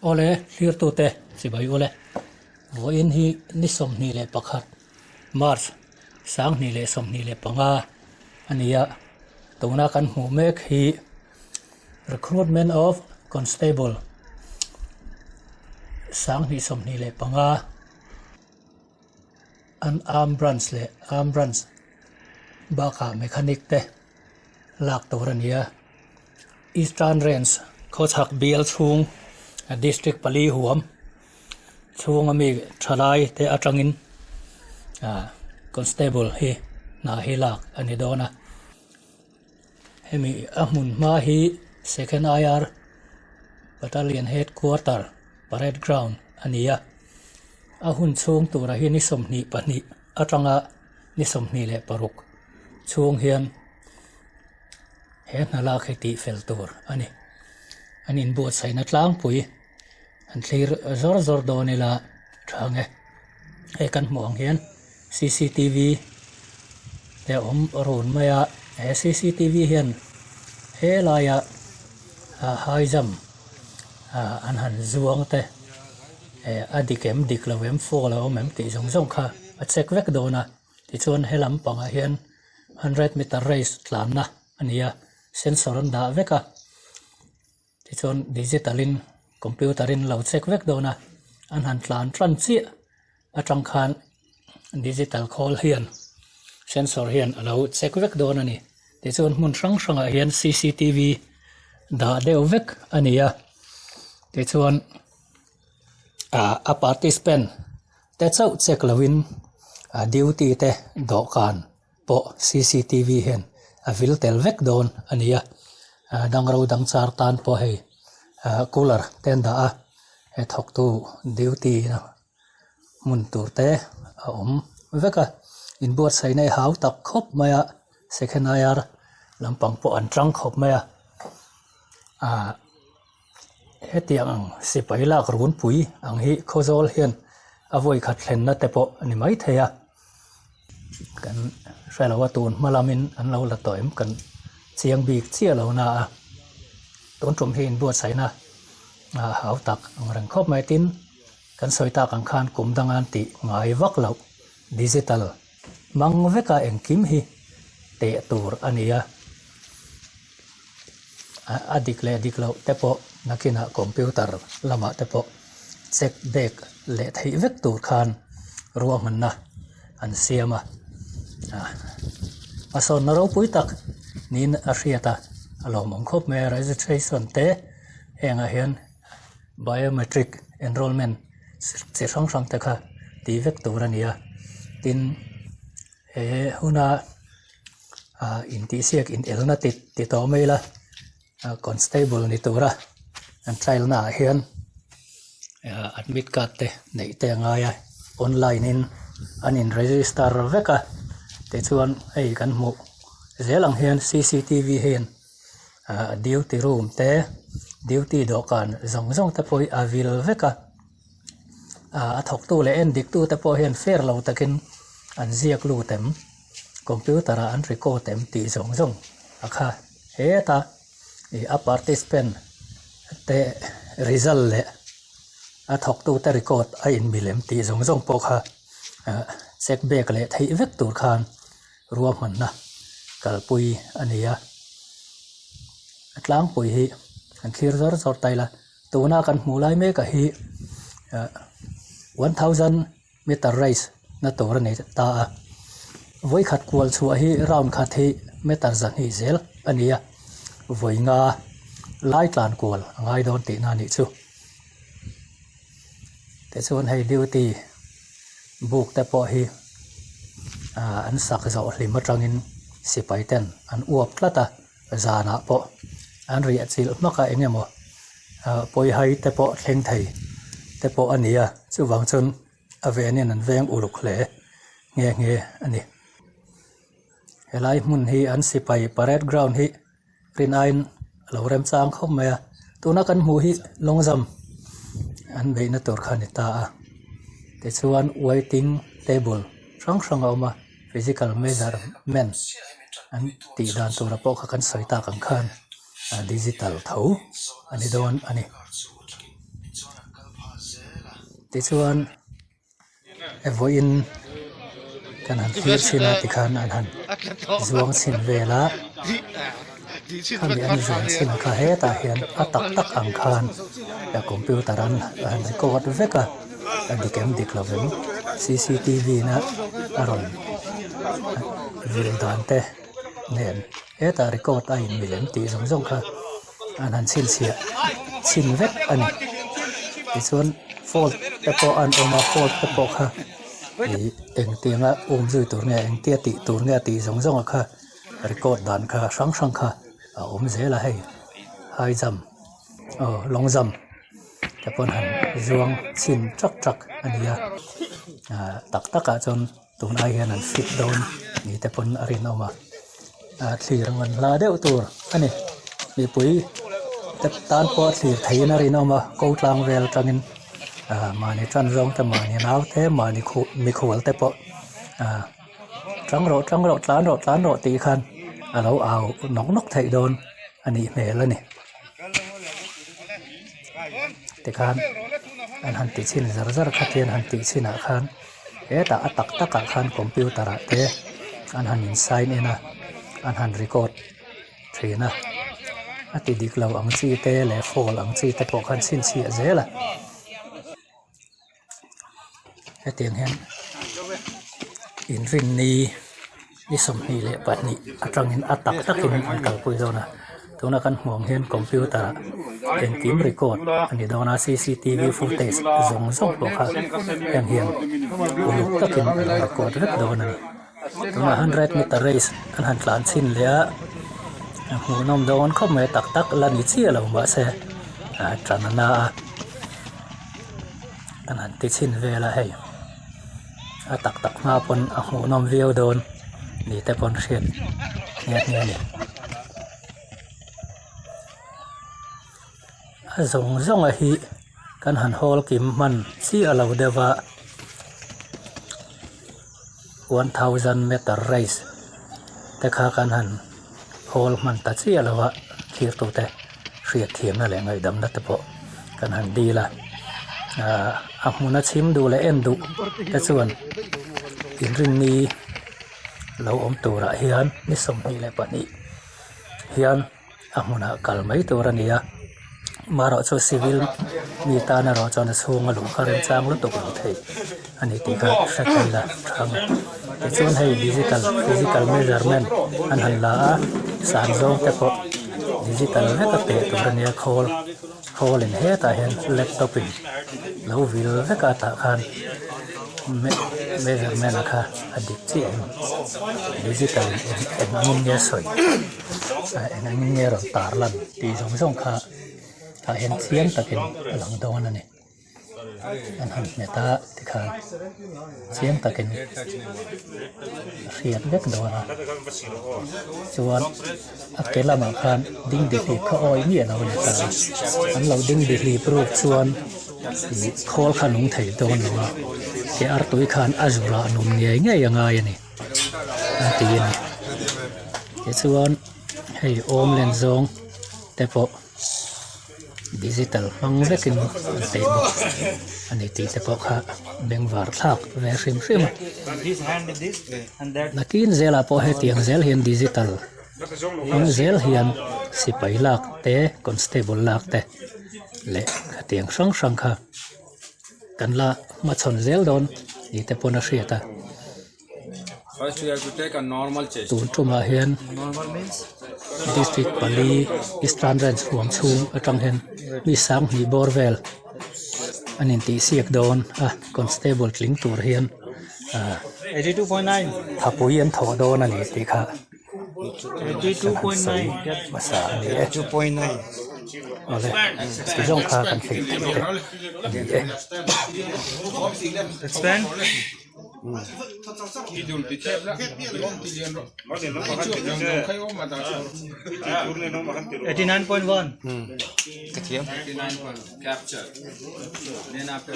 ole clear to te sibai ole vo in hi nisom ni le pakhat March sang ni le som ni le panga ania tona kan hu mek hi recruitment of constable sang ni som ni le panga an arm branch baka mechanic te lak torania Eastern Range khochak bial chung district pali huam chung ami thalai te atangin constable hi na hilak ani dona hemi ahmun ma hi second IR battalion headquarter parade ground ania ahun chung tura hi ni somni pani atanga ni somni le paruk chung hian he nala kheti fel tur ani anin bot saina tlang pui an thlir zor donela thange he kan muang hian CCTV te ron maya he CCTV hian he laya haizam an han zuang te adikem diklawem follow mem ti zong kha a check vek dona ti chon helam panga hian 100 meter race tlanna ania sensor an da veka ti chon digitalin computerin lo check vek dona an han tlan tran chi atang khan digital call hian sensor hian alo check vek dona ni ti chon mun rang hian CCTV da deu vek ania ti chon a participant te chau check lawin duty te dokan po CCTV hian avil tel vek don ania dangro dang char tan po hei cooler ten da he thok tu duty na mun tur te veka in board sai nei hau tak khop maya second IR lampang po an trang khop maya hetiang sipai lak run pui ang hi khozol hian avoi khat thlen na te po ani mai theya kan relawa tun malamin an lo la toim kan chiang bik chia lo na ton trum hin buat sai na hau tak ang rang khop mai tin kan soita kang khan kum dangan ti ngai vak lo digital mang veka engkim hi te tur ania adiklo te po nakina computer lama te po check dek le thei vek tur khan ruam na an siama ason na ro pui tak nin a hriata alo mong khop me registration te henga hian biometric enrollment se sang te kha ti vek tur ania tin he huna in ti siak in elna ti to mela constable ni tura an trial na hian admit card te nei te ngaya online in anin register veka te chuan ei kan mu zelang hian CCTV hian duty room te duty dokan zong te poi avil veka a thok tu le en dik tu te po hian fair lo takin an ziak lu tem computer an record tem ti zong akha heta a participant te result le a thok tu te record a in milem ti zong po kha check back le thei vek tur khan ruam man na kalpui ania atlang pui hi an thlir zor taila tuna kan mulai me ka hi 1000 meter race na tor nei ta voi khat kwal chu hi round khat hi meter zan hi zel ania voi nga lai tlan kwal ngai don ti na ni chu te chon hei duty book te po hi an sak zo hlima tangin sipai ten an uap tlata zana po an ri achil maka engemo poi hai te po thleng thei te po ania chu wang chun avenin an veng uluk hle nge ani helai mun hi an sipai parade ground hi rin ain lo rem chang khom maya tuna kan mu hi longjam an beina tur khanita te chuan waiting table rang awma physical measurement an ti dan tura po kha kan soita kan khan digital tho ani don ani ติส่วนvoin kan han thir sina ti khan an han zuang sin vela kami an zuang sin kha he ta hian atak tak ang khan ya computer an record veka adikem diklavem cctv na aron vil dante nen eta record ai milen ti zong kha an han sin vek an ti chuan fault te po an oma fault te po kha eng tianga zui tur nge eng tia ti tur nge ti zong kha record dan kha sang kha zela hei hai jam long jam te pon han zuang chin chak ania tak chon tun ai hian an fit down ni te pon arin oma thlir ngan la deuh tur ani mi pui te tan po thlir thein arin oma ko tlang vel tangin mani chan rong te mani naw te mani khu mi khol te po trang ro tlan ro ti khan alo au nok thei don ani mel ani te khan an han ti chin zar khatien han ti china khan eta atak taka khan computer te an han in sign ina an han record thina ati diklo ang chi te le fall ang chi te po khan sin chi zela tiang hen in ring ni som ni le pat ni atang in atak takin an kal pui dona tuna kan huang hen computer en kim record ani dona cctv footage zong po kha yang hian uluk takin record rek dona tuna 100 meter race an han tlan chin le a hu nom don khom me tak lani chi lo ma se tranana an han ti chin vela hei tak ma pon a hu nom view don ni te pon rian nge ni a zong a hi kan han hol kim man chi alo dewa 1000 meter race te kha kan han hol man ta chi alo wa thir tu te riat thiam na le ngai dam na te po kan han di la a hmuna chim du le en du te chuan in ring ni lo om tura hian ni som hi le pani hian a hmuna kal mai tura nia maro cho civil mi ta na ro cho na chunga lu kharin chang lu tok lu thei ani ti ka shakaila thang te chuan hei physical measurement an han la san zong te po digital ve ka te tura nia khol in he ta hen laptop in lo vil ve ka ta khan measurement kha adik chi digital en nge soi en nge ro tar lan ti zong kha hen chiang takin lang don ani an han meta ti kha chiang takin riat vek dona chuan akela ma khan ding de kha oi ni lo ni ta an lo ding de li pro chuan khol khanung thei don ni ke ar tui khan azura num nge yanga yani ti ni ke chuan hei om len zong te po digital mang vekin te bo ani ti te po kha bengwar thak ve rim this hand is this and that lakin zela po he tiang zel hian digital in zel hian sipai lak te constable lak te le khatiang sang kha kan la ma chon zel don ni te pona hriata first we have to take a normal chest tun tuma hian normal means district pali eastern range huam chung atang hen mi sang hi borvel anin ti siak don constable tling tur hian 82.9 thapuian tho don ani ti kha 82.9 get masa ni 2.9 ole ti jong kha kan thei expand 89.1 capture then after